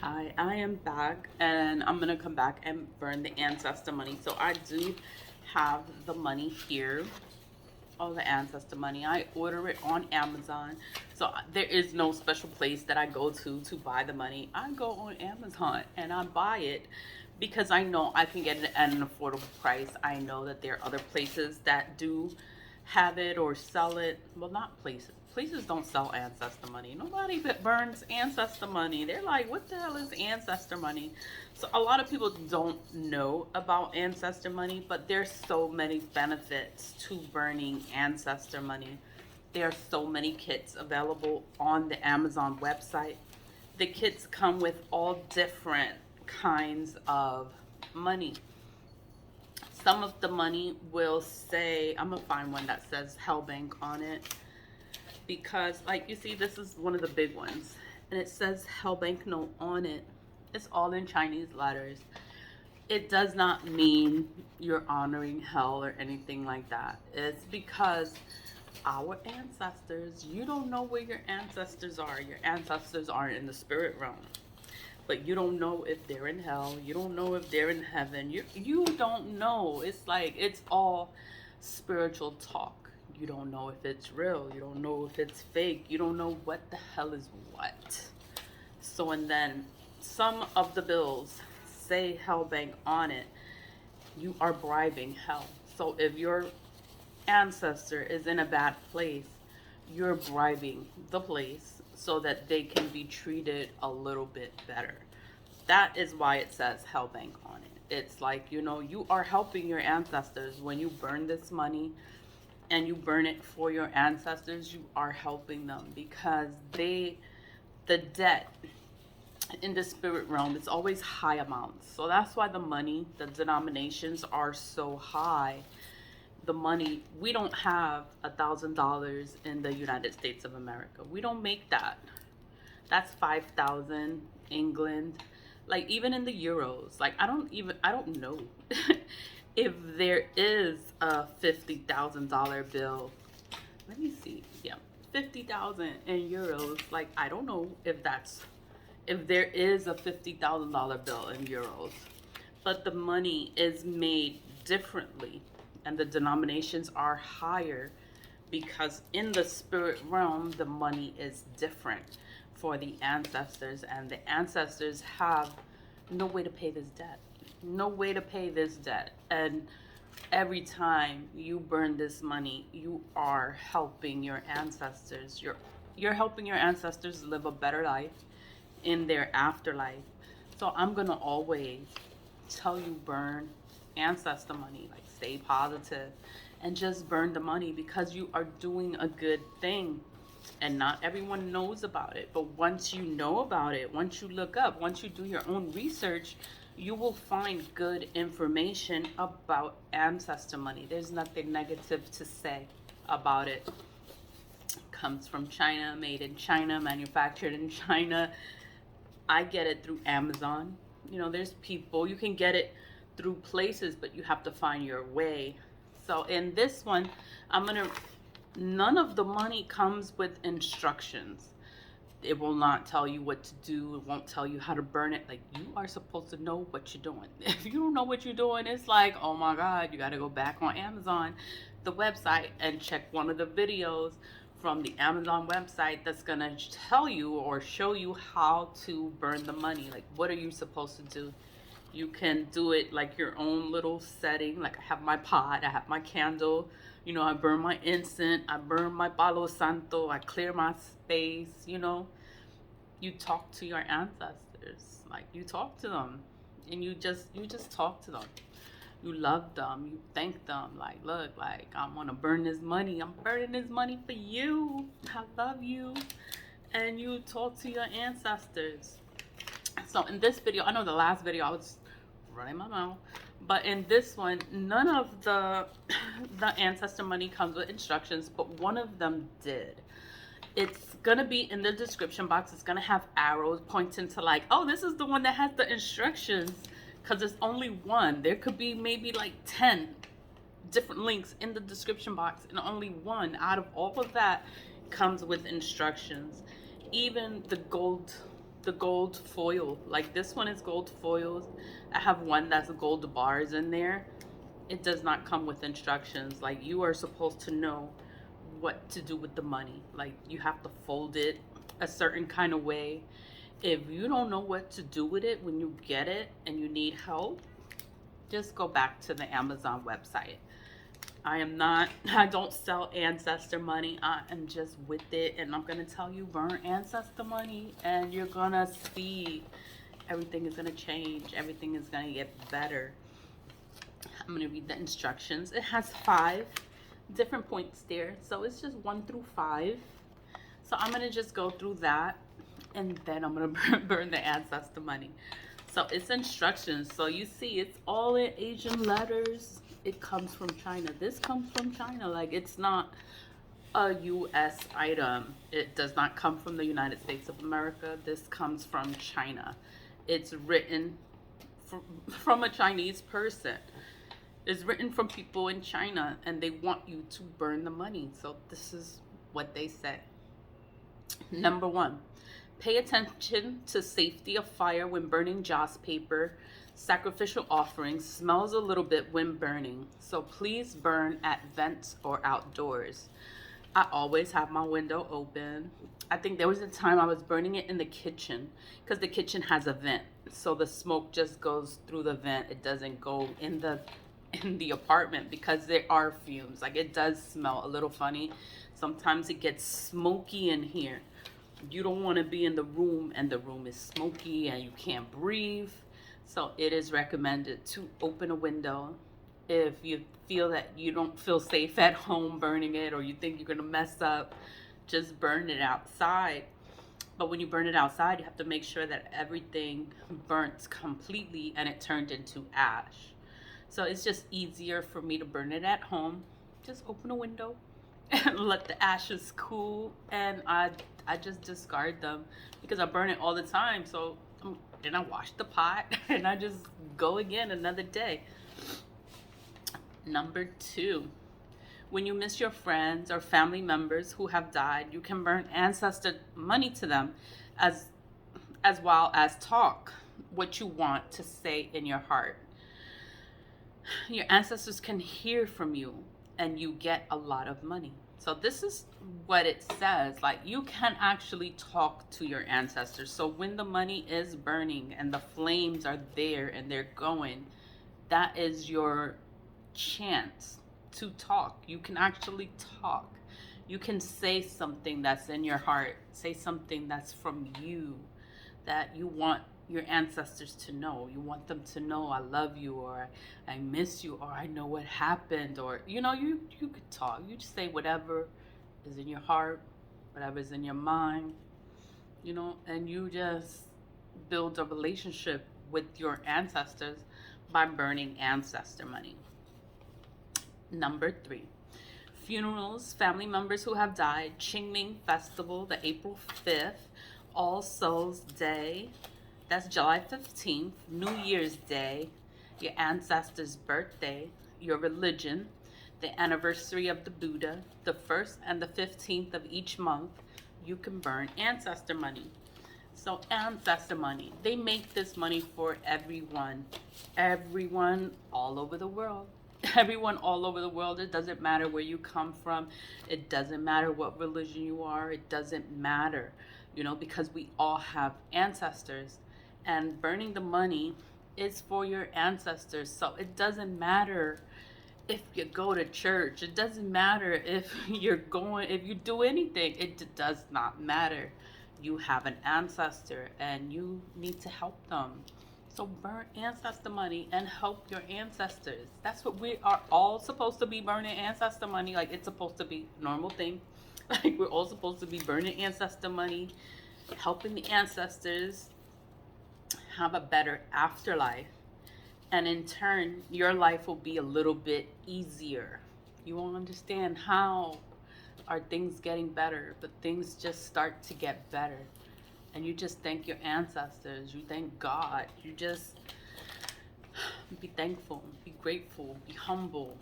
Hi, I am back and I'm gonna come back and burn the ancestor money. So I do have the money here. All the ancestor money. I order it on Amazon. So there is no special place that I go to buy the money. I go on Amazon and I buy it because I know I can get it at an affordable price. I know that there are other places that do have it or sell it. Well, not places. Places don't sell ancestor money. Nobody burns ancestor money. They're like, what the hell is ancestor money? So a lot of people don't know about ancestor money, but there's so many benefits to burning ancestor money. There are so many kits available on the Amazon website. The kits come with all different kinds of money. Some of the money will say, I'm gonna find one that says Hell Bank on it, because like you see, this is one of the big ones and it says Hell Bank note on it. It's all in Chinese letters. It does not mean you're honoring hell or anything like that. It's because our ancestors, you don't know where your ancestors are. Your ancestors aren't in the spirit realm, but you don't know if they're in hell. You don't know if they're in heaven. You don't know. It's like it's all spiritual talk. You don't know if it's real. You don't know if it's fake. You don't know what the hell is what. So, and then some of the bills say Hell Bank on it. You are bribing hell. So if your ancestor is in a bad place, you're bribing the place so that they can be treated a little bit better. That is why it says Hell Bank on it. It's like, you are helping your ancestors when you burn this money and you burn it for your ancestors. You are helping them because the debt in the spirit realm is always high amounts. So that's why the denominations are so high. The money, we don't have $1,000 in the United States of America. We don't make that. That's 5,000 England. Like even in the euros, like I don't know if there is a $50,000 bill. Let me see. Yeah, 50,000 in euros. Like I don't know if there is a $50,000 bill in euros, but the money is made differently and the denominations are higher because in the spirit realm the money is different for the ancestors, and the ancestors have no way to pay this debt. No way to pay this debt. And every time you burn this money, you are helping your ancestors. You're helping your ancestors live a better life in their afterlife. So I'm gonna always tell you burn ancestor money. Like stay positive and just burn the money because you are doing a good thing. And not everyone knows about it, but once you know about it, once you look up, once you do your own research, you will find good information about ancestor money. There's nothing negative to say about it. Comes from China, made in China, manufactured in China. I get it through Amazon. There's people, you can get it through places, but you have to find your way. So in this one, none of the money comes with instructions. It will not tell you what to do. It won't tell you how to burn it. Like, you are supposed to know what you're doing. If you don't know what you're doing, it's like, oh my God, you got to go back on Amazon, the website, and check one of the videos from the Amazon website that's going to tell you or show you how to burn the money. Like, what are you supposed to do? You can do it like your own little setting. Like I have my pot, I have my candle, I burn my incense, I burn my palo santo, I clear my space. You talk to your ancestors. Like you talk to them and you just talk to them. You love them, you thank them. Like, look, like I want to burn this money. I'm burning this money for you. I love you. And you talk to your ancestors. So in this video, I know the last video I was running my mouth, but in this one, none of the ancestor money comes with instructions, but one of them did. It's gonna be in the description box. It's gonna have arrows pointing to like, oh, this is the one that has the instructions, because it's only one. There could be maybe like 10 different links in the description box, and only one out of all of that comes with instructions. Even the gold the gold foil. Like this one is gold foils. I have one that's gold bars in there. It does not come with instructions. Like you are supposed to know what to do with the money. Like you have to fold it a certain kind of way. If you don't know what to do with it when you get it and you need help, just go back to the Amazon website. I don't sell Ancestor Money. I am just with it, and I'm gonna tell you, burn Ancestor Money, and you're gonna see everything is gonna change. Everything is gonna get better. I'm gonna read the instructions. It has 5 different points there, so it's just 1 through 5. So I'm gonna just go through that, and then I'm gonna burn the Ancestor Money. So it's instructions. So you see, it's all in Asian letters. It comes from China. This comes from China. Like it's not a U.S. item. It does not come from the United States of America. This comes from China. It's written from a Chinese person. It's written from people in China, and they want you to burn the money. So this is what they say. Number 1, pay attention to safety of fire when burning joss paper. Sacrificial offerings smells a little bit when burning, so please burn at vents or outdoors. I always have my window open. I think there was a time I was burning it in the kitchen because the kitchen has a vent, so the smoke just goes through the vent. It doesn't go in the apartment because there are fumes. Like it does smell a little funny. Sometimes it gets smoky in here. You don't want to be in the room and the room is smoky and you can't breathe. So it is recommended to open a window. If you feel that you don't feel safe at home burning it, or you think you're gonna mess up, just burn it outside. But when you burn it outside, you have to make sure that everything burns completely and it turned into ash. So it's just easier for me to burn it at home. Just open a window and let the ashes cool, and I just discard them because I burn it all the time. So then I wash the pot and I just go again another day. Number 2, when you miss your friends or family members who have died, you can burn Ancestor Money to them as well as talk what you want to say in your heart. Your ancestors can hear from you and you get a lot of money. So this is what it says. Like you can actually talk to your ancestors. So when the money is burning and the flames are there and they're going, that is your chance to talk. You can actually talk. You can say something that's in your heart. Say something that's from you that you want your ancestors to know. You want them to know I love you, or I miss you, or I know what happened, or you could talk. You just say whatever is in your heart, whatever is in your mind, and you just build a relationship with your ancestors by burning Ancestor Money. Number 3, funerals, family members who have died, Qingming Festival, the April 5th, All Souls Day, that's July 15th, New Year's Day, your ancestors' birthday, your religion, the anniversary of the Buddha, the 1st and the 15th of each month, you can burn Ancestor Money. So Ancestor Money, they make this money for everyone all over the world. Everyone all over the world. It doesn't matter where you come from. It doesn't matter what religion you are. It doesn't matter, because we all have ancestors. And burning the money is for your ancestors. So it doesn't matter if you go to church. It doesn't matter if if you do anything. It does not matter. You have an ancestor and you need to help them. So burn Ancestor Money and help your ancestors. That's what we are all supposed to be, burning Ancestor Money. Like it's supposed to be a normal thing. Like we're all supposed to be burning Ancestor Money, helping the ancestors have a better afterlife. And in turn, your life will be a little bit easier. You won't understand how are things getting better, but things just start to get better. And you just thank your ancestors. You thank God. You just be thankful, be grateful, be humble,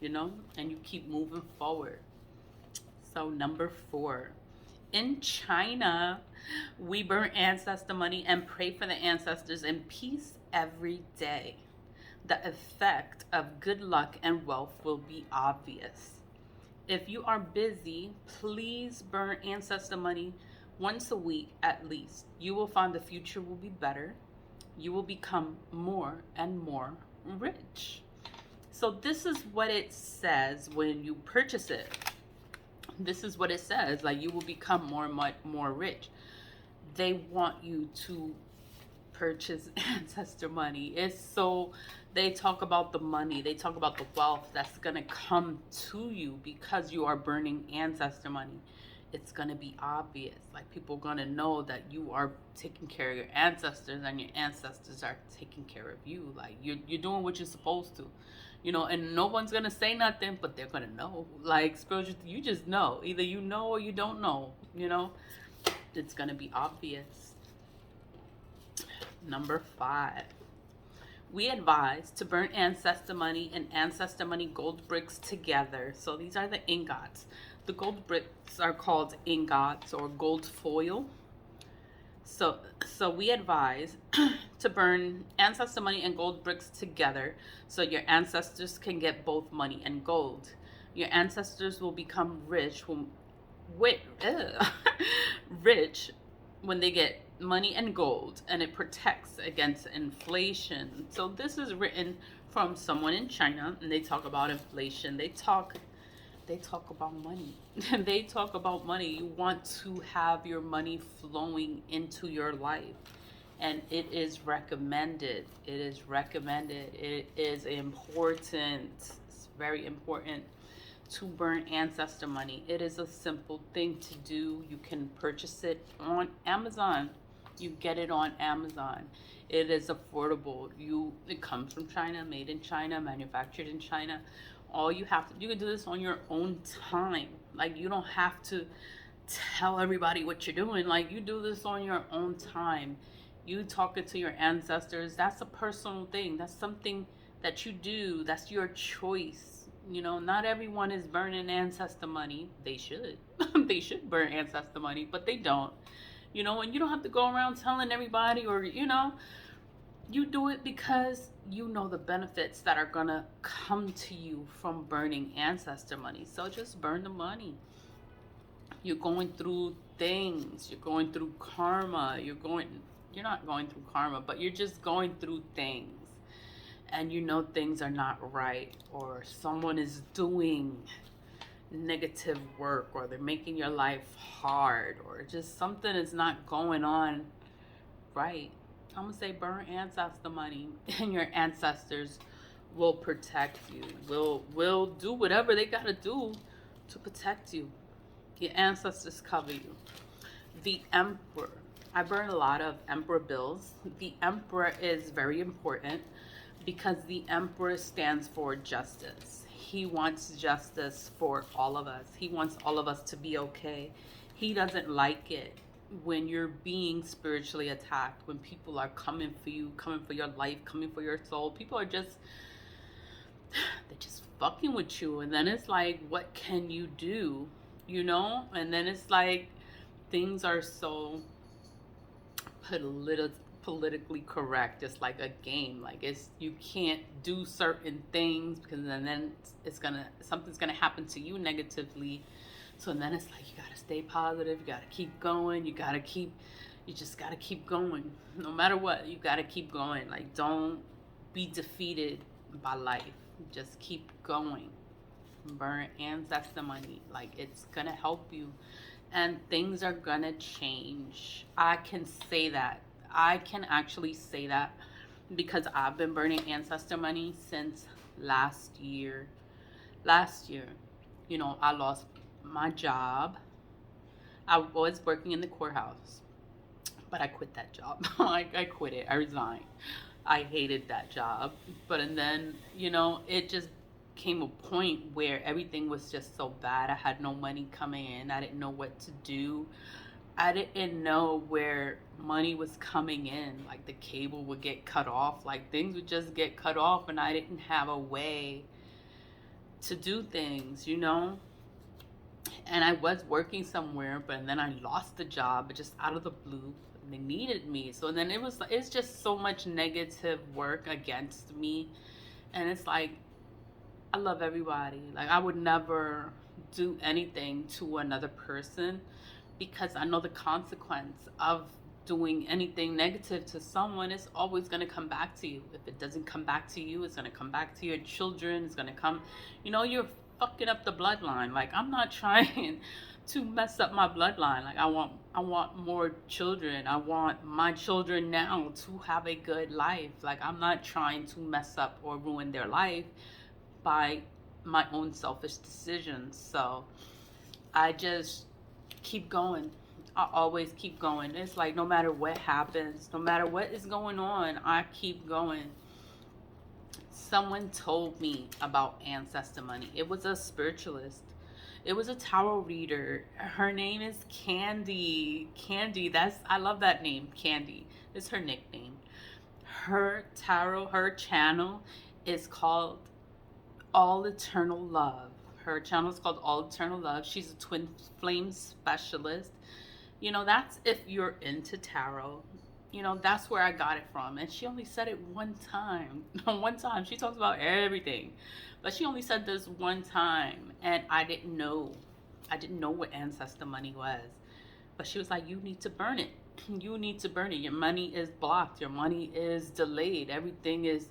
and you keep moving forward. So number 4, in China, We burn ancestor money and pray for the ancestors in peace every day. The effect of good luck and wealth will be obvious. If you are busy, please burn ancestor money once a week at least. You will find the future will be better. You will become more and more rich. So this is what it says when you purchase it. This is what it says, like you will become more and more rich. They want you to purchase ancestor money. It's so, they talk about the money, they talk about the wealth that's gonna come to you because you are burning ancestor money. It's gonna be obvious. Like people are gonna know that you are taking care of your ancestors and your ancestors are taking care of you. Like you're doing what you're supposed to, you know, and no one's gonna say nothing, but they're gonna know. Like spiritual, you just know. Either you know or you don't know, you know. It's gonna be obvious. Number 5. We advise to burn ancestor money and ancestor money gold bricks together. So these are the ingots. The gold bricks are called ingots or gold foil. So we advise to burn ancestor money and gold bricks together so your ancestors can get both money and gold. Your ancestors will become rich rich when they get money and gold, and it protects against inflation. So this is written from someone in China, and they talk about inflation. They talk about money. They talk about money. You want to have your money flowing into your life, and it is recommended. It is recommended. It is important. It's very important to burn ancestor money. It is a simple thing to do. You can purchase it on Amazon. You get it on Amazon. It is affordable. It comes from China, made in China, manufactured in China. All you have to do, you can do this on your own time. Like you don't have to tell everybody what you're doing. Like you do this on your own time. You talking to your ancestors. That's a personal thing. That's something that you do. That's your choice. You know, not everyone is burning ancestor money. They should. They should burn ancestor money, but they don't. You know, and you don't have to go around telling everybody, or, you know, you do it because you know the benefits that are going to come to you from burning ancestor money. So just burn the money. You're going through things. You're going through karma. You're not going through karma, but you're just going through things. And you know things are not right, or someone is doing negative work, or they're making your life hard, or just something is not going on right. I'm gonna say burn ancestor money, and your ancestors will protect you. Will do whatever they gotta do to protect you. Your ancestors cover you. The emperor. I burn a lot of emperor bills. The emperor is very important because the emperor stands for justice. He wants justice for all of us. He wants all of us to be okay. He doesn't like it when you're being spiritually attacked, when people are coming for you, coming for your life, coming for your soul. People are just, they're just fucking with you. And then it's like, what can you do? You know? And then it's like, things are so politically correct. It's like a game. Like you can't do certain things because then something's gonna happen to you negatively. So then it's like you gotta stay positive, you gotta keep going, you just gotta keep going. No matter what, you gotta keep going. Like don't be defeated by life. Just keep going. Burn ancestor money. Like it's gonna help you. And things are gonna change. I can say that. I can actually say that because I've been burning ancestor money since last year. You know, I lost my job. I was working in the courthouse, but I quit that job. I quit it. I resigned. I hated that job. And then, you know, it just came a point where everything was just so bad. I had no money coming in. I didn't know what to do. I didn't know where money was coming in. Like the cable would get cut off. Like things would just get cut off, and I didn't have a way to do things, you know? And I was working somewhere, but then I lost the job just out of the blue. They needed me. So then it's just so much negative work against me. And it's like, I love everybody. Like, I would never do anything to another person because I know the consequence of doing anything negative to someone is always going to come back to you. If it doesn't come back to you, it's going to come back to your children. It's going to come, you're fucking up the bloodline. Like, I'm not trying to mess up my bloodline. Like, I want more children. I want my children now to have a good life. Like, I'm not trying to mess up or ruin their life by my own selfish decisions. So I just keep going. I always keep going. It's like, no matter what happens, no matter what is going on, I keep going. Someone told me about Ancestor Money. It was a spiritualist. It was a tarot reader. Her name is Candy. Candy, I love that name, Candy. It's her nickname. Her channel is called All Eternal Love. Her channel is called All Eternal Love. She's a twin flame specialist. That's if you're into tarot. That's where I got it from. And she only said it one time. One time. She talks about everything. But she only said this one time. And I didn't know. I didn't know what Ancestor Money was. But she was like, you need to burn it. You need to burn it. Your money is blocked. Your money is delayed. Everything is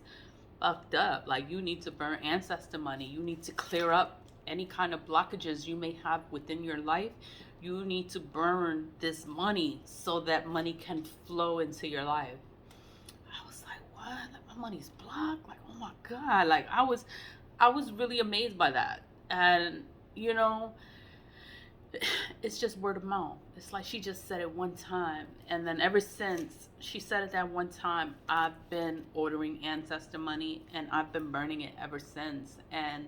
fucked up. Like, you need to burn Ancestor Money. You need to clear up any kind of blockages you may have within your life. You need to burn this money so that money can flow into your life. I was like, what? Like, my money's blocked? Like, oh my God. Like, I was really amazed by that. And it's just word of mouth. It's like she just said it one time, and then ever since she said it that one time, I've been ordering Ancestor Money, and I've been burning it ever since. And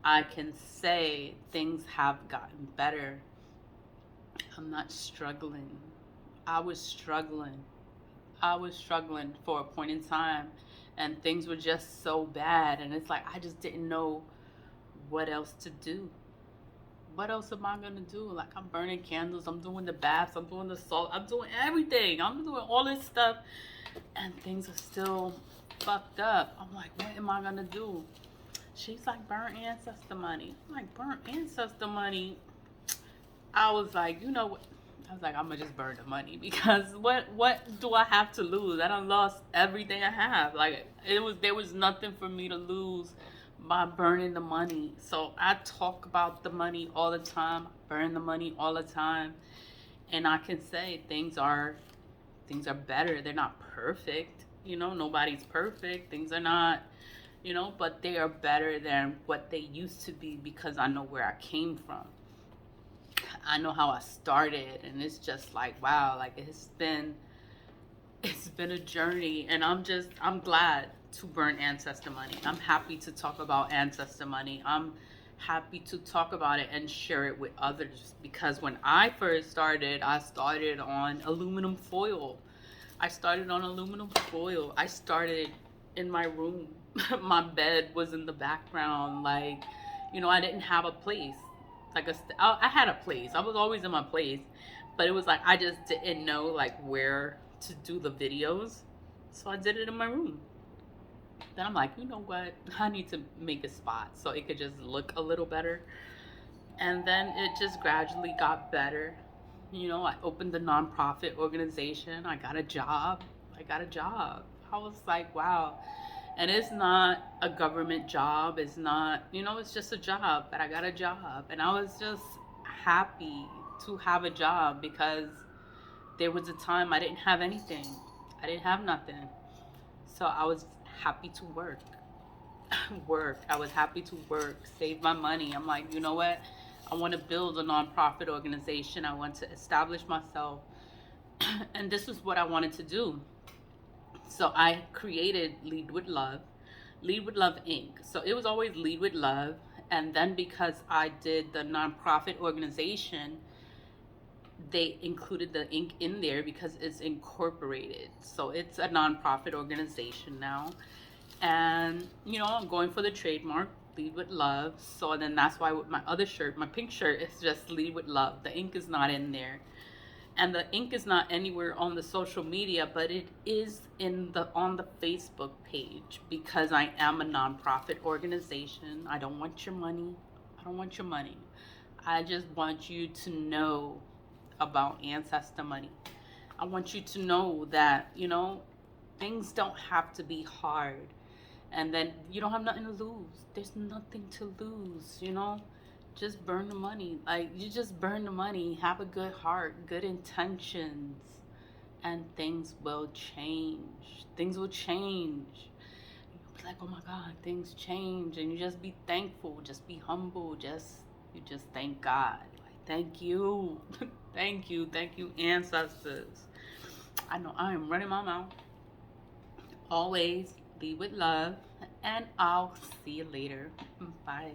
I can say things have gotten better. I'm not struggling. I was struggling for a point in time, and things were just so bad, and it's like I just didn't know what else to do. What else am I gonna do? Like, I'm burning candles, I'm doing the baths, I'm doing the salt, I'm doing everything. I'm doing all this stuff, and things are still fucked up. I'm like, what am I gonna do? She's like, burn Ancestor Money. I'm like, burn Ancestor Money? I was like, you know what? I was like, I'm gonna just burn the money, because what do I have to lose? I done lost everything I have. Like, there was nothing for me to lose by burning the money. So I talk about the money all the time, burn the money all the time, and I can say things are better. They're not perfect, nobody's perfect. Things are not, but they are better than what they used to be, because I know where I came from. I know how I started, and it's just like, wow, like it's been a journey, and I'm glad to burn Ancestor Money. I'm happy to talk about Ancestor Money. I'm happy to talk about it and share it with others, because when I first started, I started on aluminum foil. I started in my room. My bed was in the background. Like, I didn't have a place. Like, I had a place. I was always in my place, but it was like I just didn't know like where to do the videos, so I did it in my room. Then I'm like, you know what? I need to make a spot so it could just look a little better. And then it just gradually got better. I opened a nonprofit organization. I got a job. I was like, wow. And it's not a government job. It's not, it's just a job. But I got a job. And I was just happy to have a job, because there was a time I didn't have anything. I didn't have nothing. So I was happy to work. I was happy to work, save my money. I'm like, you know what? I want to build a nonprofit organization. I want to establish myself. And this is what I wanted to do. So I created Lead with Love Inc. So it was always Lead with Love. And then because I did the nonprofit organization, they included the Inc. in there because it's incorporated. So it's a nonprofit organization now. And, I'm going for the trademark. lead with love. So then that's why with my other shirt, my pink shirt, it's just lead with love. The ink is not in there. And the ink is not anywhere on the social media, but it is in the on the Facebook page, because I am a nonprofit organization. I don't want your money. I don't want your money. I just want you to know about Ancestor Money. I want you to know that, things don't have to be hard. And then you don't have nothing to lose. There's nothing to lose. Just burn the money. Like, you just burn the money, have a good heart, good intentions, and things will change. Things will change. You'll be like, oh my God, things change. And you just be thankful, just be humble, you just thank God. Like, thank you. Thank you, ancestors. I know I am running my mouth. Always be with love, and I'll see you later. Bye.